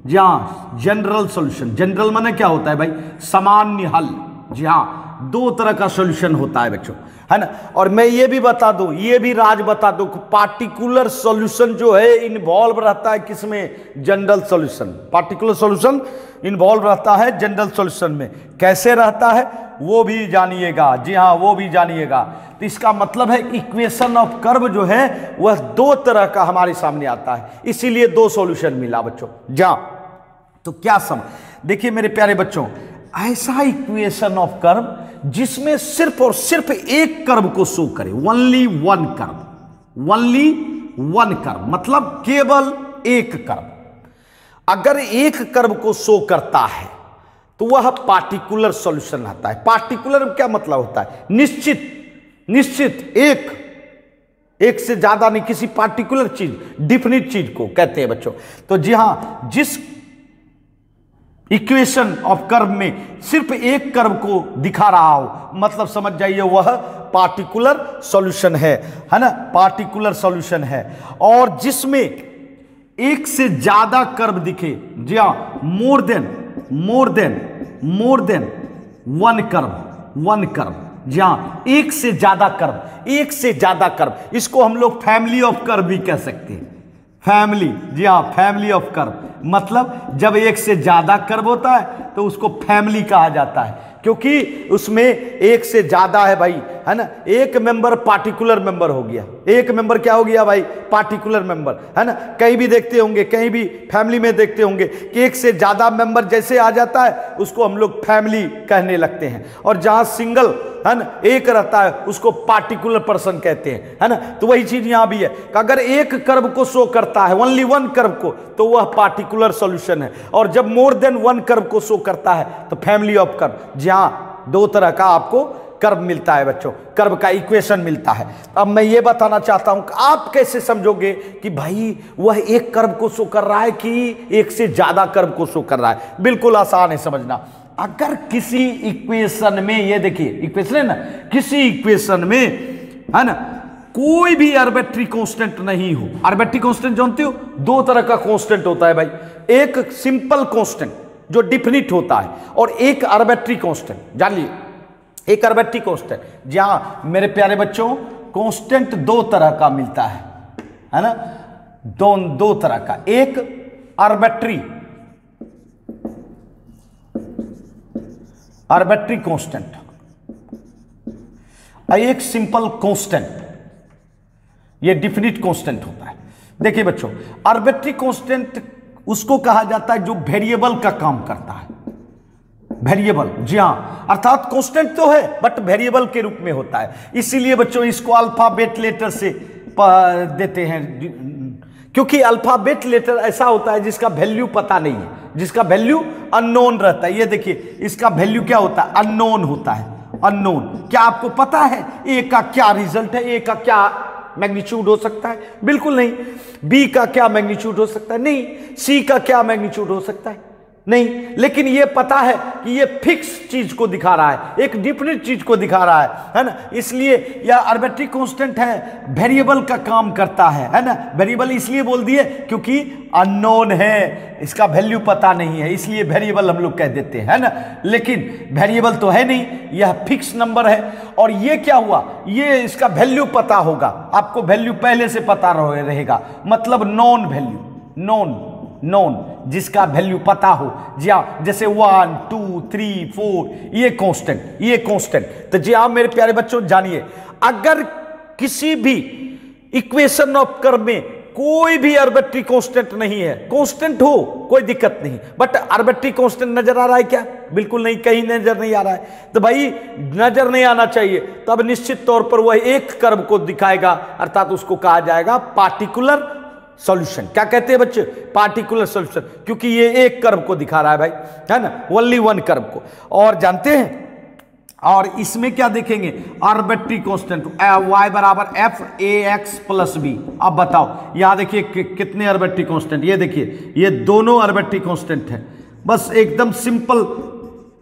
जी हां, जनरल सॉल्यूशन। जनरल माने क्या होता है भाई? सामान्य हल। जी हां, दो तरह का सॉल्यूशन होता है बच्चों, है ना। और मैं ये भी बता दूं, ये भी राज बता दूं, पार्टिकुलर सॉल्यूशन जो है इन्वॉल्व रहता है किसमें? General solution. Particular solution involve रहता है जनरल सॉल्यूशन में। कैसे रहता है वो भी जानिएगा। जी हाँ, वो भी जानिएगा। तो इसका मतलब है इक्वेशन ऑफ कर्व जो है वह दो तरह का हमारे सामने आता है, इसीलिए दो सॉल्यूशन मिला बच्चों। जा तो क्या समझ, देखिए मेरे प्यारे बच्चों, ऐसा इक्वेशन ऑफ कर्व जिसमें सिर्फ और सिर्फ एक कर्व को शो करे, only one curve, only one curve, मतलब केवल एक कर्व। अगर एक कर्व को शो करता है तो वह पार्टिकुलर सॉल्यूशन आता है। पार्टिकुलर क्या मतलब होता है? निश्चित, निश्चित, एक से ज्यादा नहीं, किसी पार्टिकुलर चीज, डिफिनिट चीज को कहते हैं बच्चों। तो जी हां, जिस इक्वेशन ऑफ कर्व में सिर्फ एक कर्व को दिखा रहा हो, मतलब समझ जाइए वह पार्टिकुलर सॉल्यूशन है ना, पार्टिकुलर सॉल्यूशन है। और जिसमें एक से ज्यादा कर्व दिखे, जी हां, मोर देन वन कर्व, जी हां, एक से ज्यादा कर्व, इसको हम लोग फैमिली ऑफ कर्व भी कह सकते हैं। फैमिली, जी हाँ, फैमिली ऑफ कर्व, मतलब जब एक से ज्यादा कर्व होता है तो उसको फैमिली कहा जाता है, क्योंकि उसमें एक से ज्यादा है भाई, है ना। एक मेंबर पार्टिकुलर मेंबर हो गया, एक मेंबर क्या हो गया भाई? पार्टिकुलर मेंबर, है ना। कहीं भी देखते होंगे, कहीं भी फैमिली में देखते होंगे कि एक से ज्यादा मेंबर जैसे आ जाता है उसको हम लोग फैमिली कहने लगते हैं, और जहां सिंगल, है ना, एक रहता है उसको पार्टिकुलर पर्सन कहते हैं, है ना। तो वही चीज यहां भी है कि अगर एक कर्व को शो करता है, ओनली वन कर्व को, तो वह पार्टिकुलर सॉल्यूशन है, और जब मोर देन वन कर्व को शो करता है तो फैमिली ऑफ कर्व। जहां दो तरह का आपको कर्व मिलता है बच्चों, कर्व का इक्वेशन मिलता है। अब मैं ये बताना चाहता हूं कि आप कैसे समझोगे कि भाई वह एक कर्व को शो कर रहा है कि एक से ज्यादा कर्व को शो कर रहा है। बिल्कुल आसान है समझना। अगर किसी इक्वेशन में, ये देखिए इक्वेशन है ना, किसी इक्वेशन में, है ना, कोई भी आर्बिट्री कांस्टेंट नहीं हो। आर्बिट्री कांस्टेंट जानते हो? दो तरह का कांस्टेंट होता है भाई, एक सिंपल कांस्टेंट जो डिफिनिट होता है, और एक आर्बिट्री कांस्टेंट। जान लीजिए, एक आर्बिट्री कांस्टेंट, जहां मेरे प्यारे बच्चों कांस्टेंट दो तरह का मिलता है ना, दो तरह का, एक आर्बिट्री कांस्टेंट, एक सिंपल कांस्टेंट, ये डिफिनिट कांस्टेंट होता है। देखिए बच्चों, आर्बिट्री कांस्टेंट उसको कहा जाता है जो वेरिएबल का काम करता है। वेरिएबल, जी हां, अर्थात कांस्टेंट तो है बट वेरिएबल के रूप में होता है। इसीलिए बच्चों इसको अल्फाबेट लेटर से देते हैं, क्योंकि अल्फाबेट लेटर ऐसा होता है जिसका वैल्यू पता नहीं है, जिसका वैल्यू अननोन रहता है। ये देखिए, इसका वैल्यू क्या होता है? अननोन होता है, अननोन। क्या आपको पता है ए का क्या रिजल्ट है? ए का क्या मैग्नीट्यूड हो सकता है? बिल्कुल नहीं। बी का क्या मैग्नीट्यूड हो सकता है? नहीं। सी का क्या मैग्नीट्यूड हो सकता है? नहीं, लेकिन ये पता है कि ये फिक्स चीज को दिखा रहा है, एक डिफिनिट चीज को दिखा रहा है ना। इसलिए यह आर्बिट्री कांस्टेंट है, वेरिएबल का काम करता है ना। वेरिएबल इसलिए बोल दिए क्योंकि अननोन है, इसका वैल्यू पता नहीं है, इसलिए वेरिएबल हम लोग कह देते हैं ना। लेकिन वेरिएबल तो है नहीं, यह फिक्स नंबर है। और ये क्या हुआ, ये इसका वैल्यू पता होगा, आपको वैल्यू पहले से पता रहेगा, मतलब नॉन वैल्यू, नॉन जिसका वैल्यू पता हो। जी हाँ, जैसे 1 2 3 4 ये कांस्टेंट। तो जी हाँ मेरे प्यारे बच्चों, जानिए अगर किसी भी इक्वेशन ऑफ कर्व में कोई भी आर्बिट्री कांस्टेंट नहीं है, कांस्टेंट हो कोई दिक्कत नहीं, बट आर्बिट्री कांस्टेंट नजर आ रहा है क्या? बिल्कुल नहीं, कहीं नजर नहीं आ रहा है। तो भाई नजर नहीं आना चाहिए, तब निश्चित तौर पर वह एक कर्व को दिखाएगा, अर्थात उसको कहा जाएगा पार्टिकुलर सॉल्यूशन। क्या कहते हैं बच्चे? पार्टिकुलर सॉल्यूशन, क्योंकि ये एक कर्व को दिखा रहा है भाई, है ना, ओनली वन कर्व को। और जानते हैं, और इसमें क्या देखेंगे, आर्बिट्री कांस्टेंट y बराबर f ax प्लस b। अब बताओ, यहां देखिए कितने आर्बिट्री कांस्टेंट, ये देखिए ये दोनों आर्बिट्री कांस्टेंट है, बस एकदम सिंपल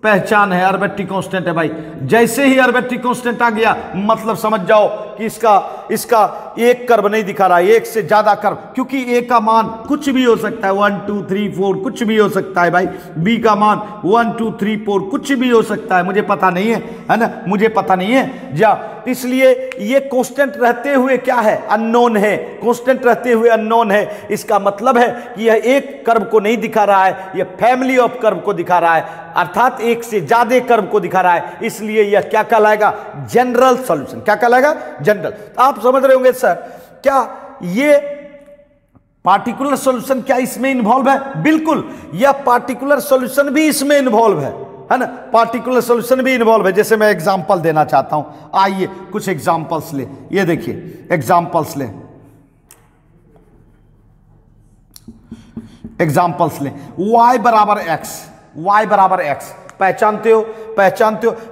पहचान है, आर्बिट्री कांस्टेंट है भाई। जैसे ही आर्बिट्री कांस्टेंट आ गया, मतलब समझ जाओ कि इसका एक कर्व नहीं दिखा रहा है, एक से ज्यादा कर्व, क्योंकि ए का मान कुछ भी हो सकता है, 1 2 3 4 कुछ भी हो सकता है भाई। बी का मान 1 2 3 4 कुछ भी हो सकता है, मुझे पता नहीं है ना, मुझे पता नहीं है जा। इसलिए ये कांस्टेंट रहते हुए क्या है, अननोन है, कांस्टेंट रहते हुए अननोन है। इसका मतलब है कि यह एक कर्व को नहीं दिखा रहा है, यह फैमिली ऑफ कर्व को दिखा रहा है, अर्थात एक से ज्यादा कर्व को दिखा रहा है। इसलिए यह क्या कहलाएगा, जनरल सॉल्यूशन। क्या कहलाएगा, जनरल। आप समझ रहे होंगे सर, क्या ये पार्टिकुलर सॉल्यूशन क्या इसमें इन्वॉल्व है? बिल्कुल, यह पार्टिकुलर सॉल्यूशन भी इसमें इन्वॉल्व है ना, पार्टिकुलर सॉल्यूशन भी इन्वॉल्व है। जैसे मैं एग्जांपल देना चाहता हूं, आइए कुछ एग्जांपल्स ले। ये देखिए एग्जांपल्स ले, y बराबर x, पहचानते हो,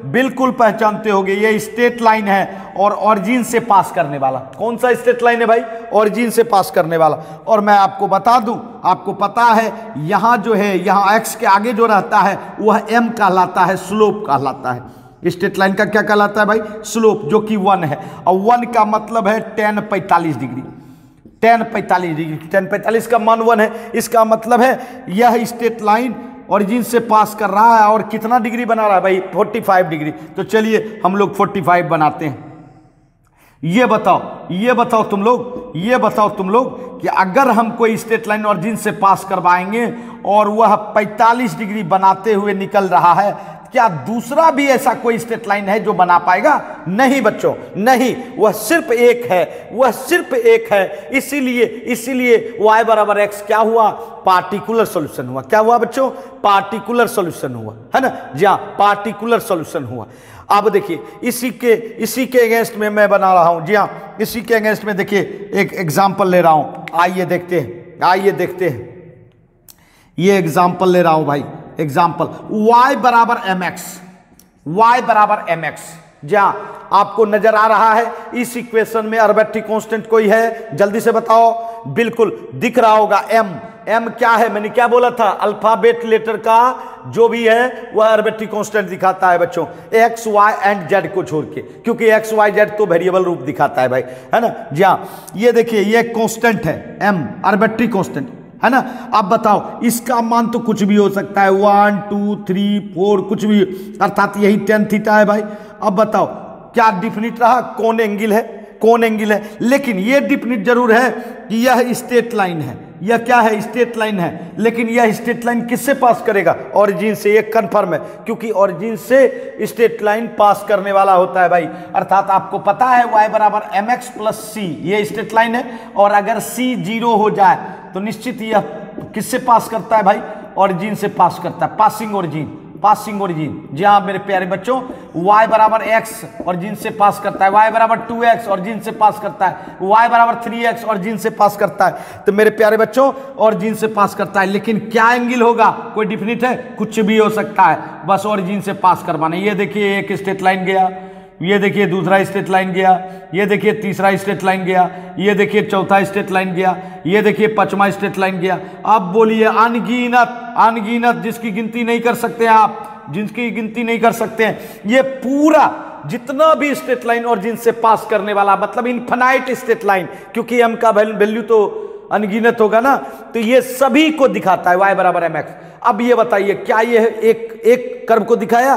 बिल्कुल पहचानते होगे। ये स्ट्रेट लाइन है और ऑरिजिन से पास करने वाला। कौन सा स्ट्रेट लाइन है भाई? ऑरिजिन से पास करने वाला। और मैं आपको बता दूं, आपको पता है यहां जो है, यहां x के आगे जो रहता है वह m कहलाता है, स्लोप कहलाता है। स्ट्रेट लाइन का क्या कहलाता है भाई? स्लोप, जो कि 1 है। और 1 का मतलब है tan 45 डिग्री, tan 45 का मान 1 है। इसका मतलब है यह स्ट्रेट लाइन ऑरिजिन से पास कर रहा है और कितना डिग्री बना रहा है भाई? 45 डिग्री। तो चलिए हम लोग 45 बनाते हैं। ये बताओ तुम लोग कि अगर हम कोई स्ट्रेट लाइन ऑरिजिन से पास करवाएंगे और वह 45 डिग्री बनाते हुए निकल रहा है, क्या दूसरा भी ऐसा कोई स्ट्रेट लाइन है जो बना पाएगा? नहीं बच्चों, नहीं, वह सिर्फ एक है। इसीलिए y बराबर x क्या हुआ? पार्टिकुलर सॉल्यूशन हुआ। क्या हुआ बच्चों? पार्टिकुलर सॉल्यूशन हुआ, है ना। जी हाँ, पार्टिकुलर सॉल्यूशन हुआ। अब देखिए इसी के अगेंस्ट में मैं बना रहा हूं। जी हाँ, इसी के अगेंस्ट में देखिए एक एग्जांपल ले रहा हूं। आइए देखते हैं। ये एग्जांपल ले रहा हूं भाई, एग्जाम्पल y बराबर mx। जहां आपको नजर आ रहा है इस इक्वेशन में आर्बिट्री कांस्टेंट कोई है? जल्दी से बताओ। बिल्कुल दिख रहा होगा, m क्या है? मैंने क्या बोला था? अल्फाबेट लेटर का जो भी है वह आर्बिट्री कांस्टेंट दिखाता है बच्चों, x y एंड z को छोड़ के, क्योंकि x y z तो वेरिएबल रूप दिखाता है भाई, है ना। जी हाँ, ये देखिए ये कांस्टेंट है m, आर्बिट्री कांस्टेंट, है ना। अब बताओ, इसका मान तो कुछ भी हो सकता है, 1 2 3 4 कुछ भी, अर्थात यही tan थीटा है भाई। अब बताओ क्या डिफिनिट रहा? कौन एंगल है, लेकिन यह डिफिनिट जरूर है कि यह स्ट्रेट लाइन है। यह क्या है? स्ट्रेट लाइन है। लेकिन यह स्ट्रेट लाइन किससे पास करेगा? ऑरिजिन से। ये कंफर्म है, क्योंकि ऑरिजिन से स्ट्रेट लाइन पास करने वाला होता है भाई। अर्थात आपको पता है y बराबर mx प्लस c, ये स्ट्रेट लाइन है। और अगर c 0 हो जाए तो निश्चित यह किससे पास करता है भाई? ऑरिजिन से पास करता है, पासिंग ओरिजिन। जी हाँ मेरे प्यारे बच्चों, y बराबर x ऑरिजिन से पास करता है, y बराबर 2x ऑरिजिन से पास करता है, y बराबर 3x ऑरिजिन से पास करता है। तो मेरे प्यारे बच्चों, ऑरिजिन से पास करता है, लेकिन क्या एंगल होगा? कोई डिफिनिट है? कुछ भी हो सकता है, बस ऑरिजिन से पास करवाना। ये देखिए एक स्ट्रेट लाइन गया, ये देखिए दूसरा स्ट्रेट लाइन गया, ये देखिए तीसरा स्ट्रेट लाइन गया, ये देखिए चौथा स्ट्रेट लाइन गया, ये देखिए पांचवा स्ट्रेट लाइन गया। अब बोलिए अनगिनत, अनगिनत जिसकी गिनती नहीं कर सकते आप, जिसकी गिनती नहीं कर सकते हैं, ये पूरा जितना भी स्ट्रेट लाइन और जिनसे पास करने वाला, मतलब इनफाइनाइट स्ट्रेट लाइन, क्योंकि m का वैल्यू तो अनगिनत होगा ना, तो ये सभी को दिखाता है y बराबर mx। अब ये बताइए क्या ये एक कर्व को दिखाया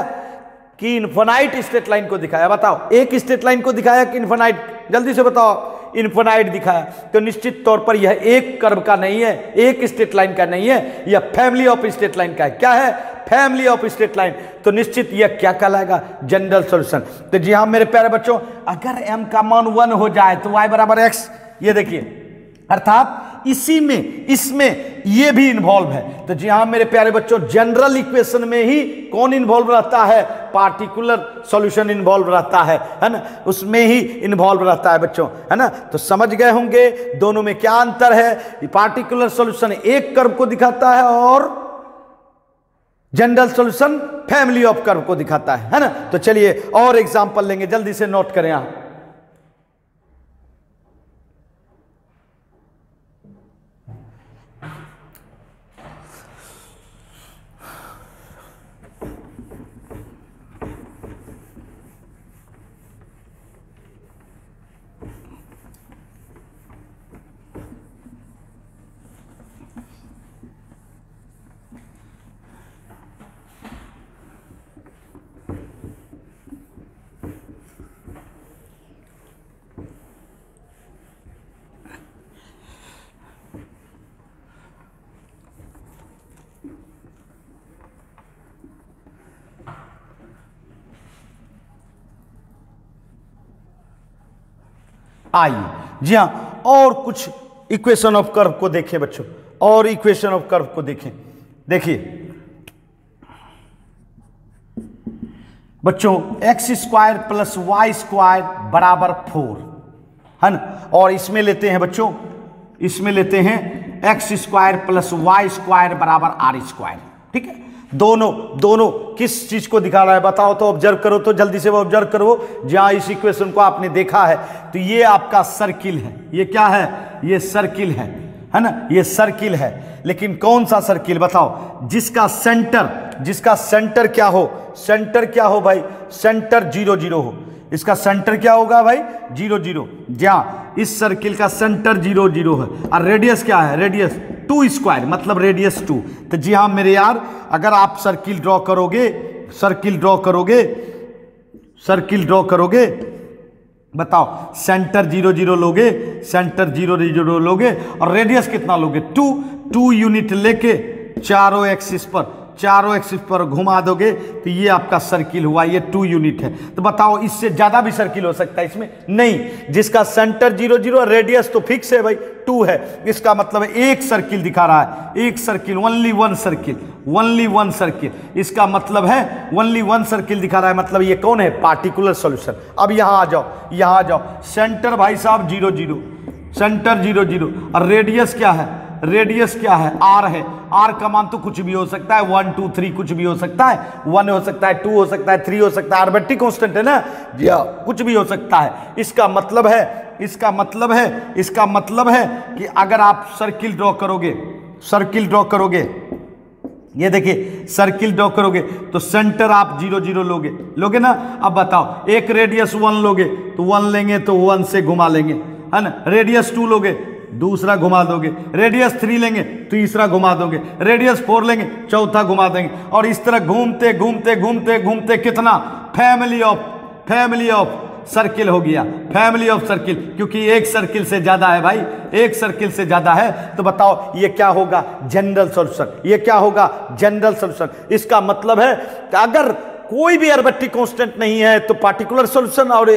कि इनफाइनाइट स्ट्रेट लाइन को दिखाया? बताओ, एक स्ट्रेट लाइन को दिखाया कि इनफाइनाइट? जल्दी से बताओ। इनफाइनाइट दिखाया, तो निश्चित तौर पर यह एक कर्व का नहीं है, एक स्ट्रेट लाइन का नहीं है, यह फैमिली ऑफ स्ट्रेट लाइन का है। क्या है? Family of straight line. तो निश्चित यह क्या कहलाएगा? General solution. तो जी हाँ मेरे प्यारे बच्चों, अगर m का मान 1 हो जाए तो y बराबर x, ये देखिए, अर्थात इसी में, इसमें ये भी इन्वॉल्व है। तो जी हाँ मेरे प्यारे बच्चों, जनरल इक्वेशन में ही कौन इन्वॉल्व रहता है? पार्टिकुलर सॉल्यूशन इन्वॉल्व रहता है ना, उसमें ही इन्वॉल्व रहता है बच्चों, है ना। तो समझ गए होंगे दोनों में क्या अंतर है। पार्टिकुलर सॉल्यूशन एक कर्व को दिखाता है और general solution family of curve को दिखाता है ना। तो चलिए और एग्जांपल लेंगे, जल्दी से नोट करें आप। आइए जी हाँ, और कुछ इक्वेशन ऑफ कर्व को देखें बच्चों, और इक्वेशन ऑफ कर्व को देखें। देखिए बच्चों, X square plus Y square बराबर 4 है ना, और इसमें लेते हैं बच्चों, इसमें लेते हैं X square plus Y square बराबर आर स्क्वायर। ठीक है, दोनों किस चीज को दिखा रहा है बताओ तो, ऑब्जर्व करो तो, जल्दी से वो ऑब्जर्व करो। जहां इस इक्वेशन को आपने देखा है तो ये आपका सर्किल है, ये क्या है? ये सर्किल है ना, ये सर्किल है। लेकिन कौन सा सर्किल बताओ? जिसका सेंटर क्या हो? सेंटर क्या हो भाई? सेंटर 0 0 हो। इसका सेंटर क्या होगा भाई? 0 0। जहां इस सर्किल का सेंटर 0 0 है और रेडियस क्या है? रेडियस 2 स्क्वायर, मतलब रेडियस 2। तो जी हाँ मेरे यार, अगर आप सर्किल ड्रॉ करोगे, बताओ सेंटर 0 0 लोगे, सेंटर 0 0 लोगे और रेडियस कितना लोगे? 2 यूनिट लेके चारों एक्सिस पर घुमा दोगे तो ये आपका सर्किल हुआ, ये 2 यूनिट है। तो बताओ इससे ज्यादा भी सर्किल हो सकता है इसमें? नहीं, जिसका सेंटर 0 0 रेडियस तो फिक्स है भाई, 2 है। इसका मतलब एक सर्किल दिखा रहा है, एक सर्किल, ओनली वन सर्किल। इसका मतलब है ओनली वन सर्किल दिखा रहा है, मतलब ये कौन है? Particular solution. अब यहां आ जाओ, सेंटर भाई साहब 0 0, सेंटर 0 0 और रेडियस क्या है? रेडियस क्या है? आर है। आर का मान तो कुछ भी हो सकता है, 1 2 3 कुछ भी हो सकता है, 1 हो सकता है, 2 हो सकता है, 3 हो सकता है, आर्बिट्ररी कांस्टेंट है ना जी, कुछ भी हो सकता है। इसका मतलब है कि अगर आप सर्किल ड्रॉ करोगे, ये देखिए सर्किल ड्रॉ करोगे तो सेंटर आप 0 0 लोगे ना। अब बताओ, एक रेडियस 1 लोगे तो 1 लेंगे तो 1 से घुमा लेंगे, है ना। रेडियस 2 लोगे, दूसरा घुमा दोगे। रेडियस 3 लेंगे, तीसरा घुमा दोगे। रेडियस 4 लेंगे, चौथा घुमा देंगे। और इस तरह घूमते कितना? फैमिली ऑफ सर्किल हो गया, फैमिली ऑफ सर्किल, क्योंकि एक सर्किल से ज्यादा है भाई, एक सर्किल से ज्यादा है। तो बताओ ये क्या होगा? General solution. इसका मतलब है कि अगर कोई भी आर्बिट्ररी कांस्टेंट नहीं है तो पार्टिकुलर सॉल्यूशन, और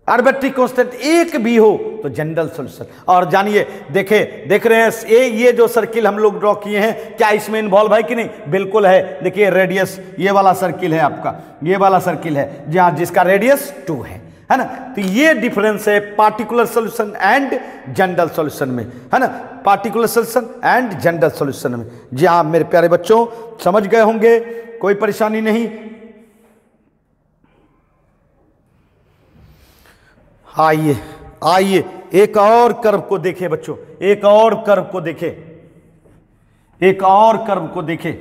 आर्बिट्ररी कांस्टेंट एक भी हो तो जनरल सॉल्यूशन। और जानिए, देख रहे हैं ये जो सर्किल हम लोग ड्रॉ किए हैं, क्या इसमें इन्वॉल्व है कि नहीं? बिल्कुल है। देखिए रेडियस, ये वाला सर्किल है आपका, ये वाला सर्किल है जहां जिसका रेडियस 2 है ना। तो ये डिफरेंस है particular solution and general solution में, है ना। Particular solution and general solution में। जी हाँ मेरे प्यारे बच्चों, समझ गए होंगे, कोई परेशानी नहीं। आइए आइए एक और कर्व को देखें बच्चों, एक और कर्व को देखें, एक और कर्व को देखें।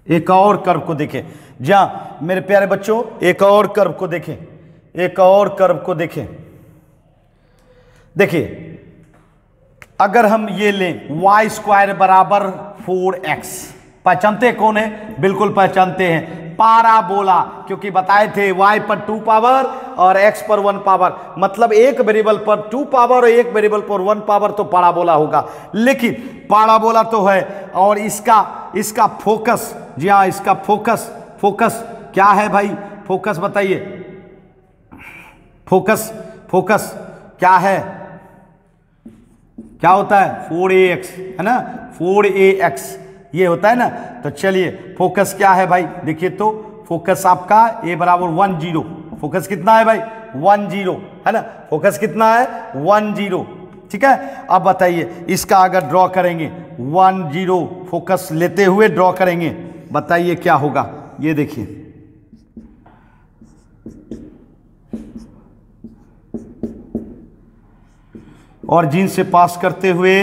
एक और कर्व को देखें। जहां मेरे प्यारे बच्चों एक और कर्व को देखें, एक और कर्व को देखें। देखिए अगर हम ये लें वाई स्क्वायर बराबर 4x, पहचानते कौन है? बिल्कुल पहचानते हैं, पाराबोला, क्योंकि बताए थे y पर 2 पावर और x पर 1 पावर, मतलब एक वेरिएबल पर 2 पावर और एक वेरिएबल पर 1 पावर, तो पाराबोला होगा। लेकिन पाराबोला तो है और इसका फोकस, जी हाँ इसका फोकस क्या है भाई? फोकस बताइए, फोकस क्या है? क्या होता है? 4ax है ना, 4ax ये होता है ना। तो चलिए फोकस क्या है भाई? देखिए तो फोकस आपका a बराबर 1 0, फोकस कितना है भाई? 1 0 है ना, फोकस कितना है? 1 0, ठीक है। अब बताइए इसका अगर ड्रॉ करेंगे 1 0 फोकस लेते हुए ड्रॉ करेंगे, बताइए क्या होगा? ये देखिए ऑरिजिन से पास करते हुए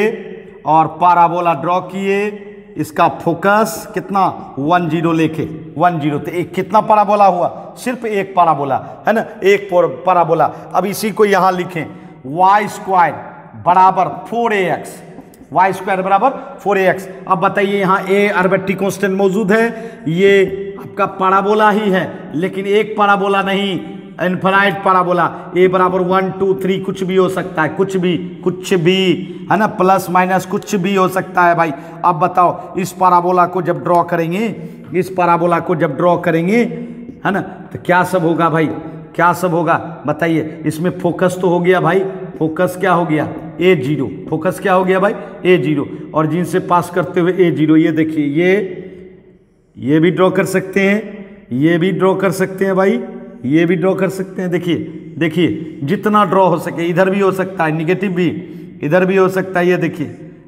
और पाराबोला ड्रॉ किए, इसका फोकस कितना? 1 0 लेके 1 0, तो एक कितना पाराबोला हुआ? सिर्फ एक पाराबोला है ना, एक पाराबोला। अब इसी को यहां लिखें वाई स्क्वायर बराबर 4ax, वाई स्क्वायर बराबर 4ax। अब बताइए यहां a आर्बिट्ररी कांस्टेंट मौजूद है, ये आपका पाराबोला ही है, लेकिन एक पाराबोला नहीं, इनफाइनाइट पाराबोला। a बराबर 1 2 3 कुछ भी हो सकता है, कुछ भी है ना, प्लस माइनस कुछ भी हो सकता है भाई। अब बताओ इस पाराबोला को जब ड्रॉ करेंगे, इस पाराबोला को जब ड्रॉ करेंगे है ना, तो क्या सब होगा भाई? क्या सब होगा बताइए? इसमें फोकस तो हो गया भाई, फोकस क्या हो गया? a 0, फोकस क्या हो गया भाई? a 0, और जिन से पास करते हुए a 0। ये देखिए ये भी ड्रॉ कर सकते हैं, ये भी ड्रॉ कर सकते हैं भाई, ये भी ड्रॉ कर सकते हैं। देखिए जितना ड्रॉ हो सके, इधर भी हो सकता है निगेटिव भी, इधर भी हो सकता है, ये देखिए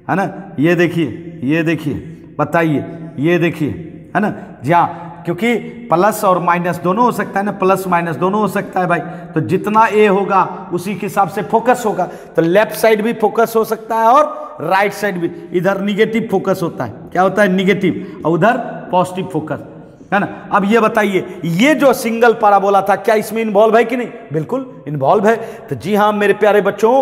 है ना, ये देखिए बताइए, ये देखिए है ना। जी हाँ, क्योंकि प्लस और माइनस दोनों हो सकता है ना, प्लस माइनस दोनों हो सकता है भाई। तो जितना ए होगा उसी के हिसाब से फोकस होगा। तो लेफ्ट साइड भी फोकस हो सकता है और राइट साइड भी। इधर निगेटिव फोकस होता है, क्या होता है? निगेटिव, और उधर पॉजिटिव फोकस है ना। अब ये बताइए ये जो सिंगल पाराबोला था क्या इसमें इन्वॉल्व है कि नहीं? बिल्कुल इन्वॉल्व है। तो जी हाँ मेरे प्यारे बच्चों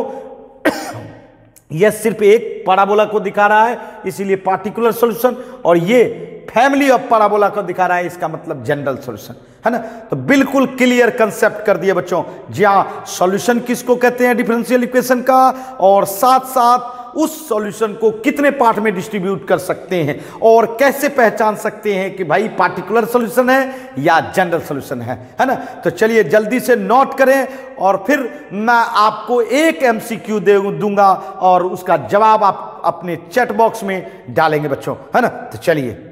यह सिर्फ एक पाराबोला को दिखा रहा है, इसीलिए पार्टिकुलर सॉल्यूशन, और ये फैमिली ऑफ पाराबोला को दिखा रहा है, इसका मतलब जनरल सॉल्यूशन है ना। तो बिल्कुल क्लियर कंसेप्ट कर दिया बच्चों। जी हाँ, सॉल्यूशन किसको कहते हैं डिफरेंशियल इक्वेशन का, और साथ साथ उस सॉल्यूशन को कितने पार्ट में डिस्ट्रीब्यूट कर सकते हैं, और कैसे पहचान सकते हैं कि भाई पार्टिकुलर सॉल्यूशन है या जनरल सॉल्यूशन है ना। तो चलिए जल्दी से नोट करें, और फिर मैं आपको एक एमसीक्यू दूंगा और उसका जवाब आप अपने चैट बॉक्स में डालेंगे बच्चों, है ना। तो चलिए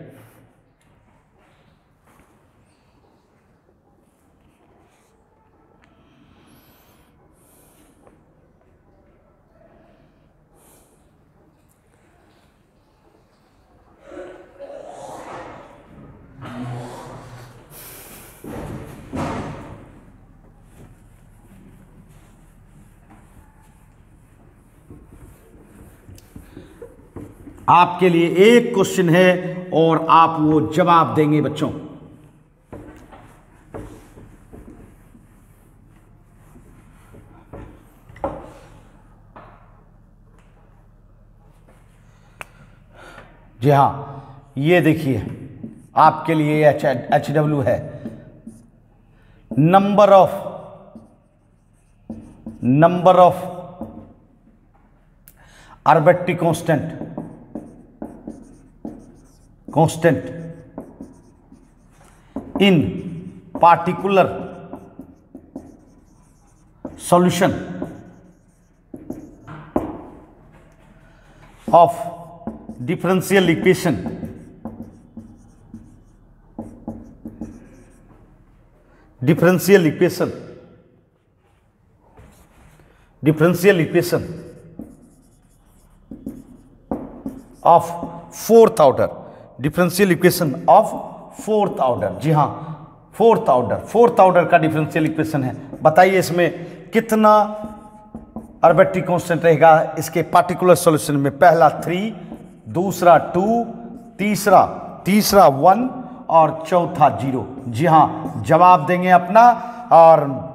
आपके लिए एक क्वेश्चन है और आप वो जवाब देंगे बच्चों। जी हाँ, ये देखिए आपके लिए HW है, number of arbitrary constant in particular solution of differential equation of fourth order. Differential equation of fourth order. जी हाँ, फोर्थ ऑर्डर का डिफरेंशियल इक्वेशन है। बताइए इसमें कितना आर्बिट्ररी कांस्टेंट रहेगा इसके पार्टिकुलर सॉल्यूशन में। पहला 3, दूसरा 2, तीसरा 1 और चौथा 0। जी हाँ, जवाब देंगे अपना और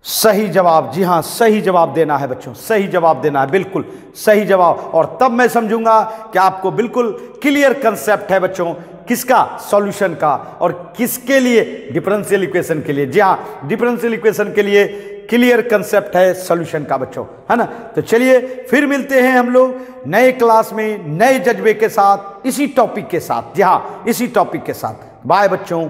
सही जवाब। जी हाँ, सही जवाब देना है बच्चों, सही जवाब देना है, बिल्कुल सही जवाब। और तब मैं समझूंगा कि आपको बिल्कुल क्लियर कंसेप्ट है बच्चों, किसका, सॉल्यूशन का, और किसके लिए, डिफरेंशियल इक्वेशन के लिए। जी हाँ, डिफरेंशियल इक्वेशन के लिए क्लियर कंसेप्ट है सॉल्यूशन का बच्चों, है ना। तो चलिए फिर मिलते हैं हम लोग नए क्लास में नए जज्बे के साथ, इसी टॉपिक के साथ। जी हाँ, इसी टॉपिक के साथ। बाय बच्चों।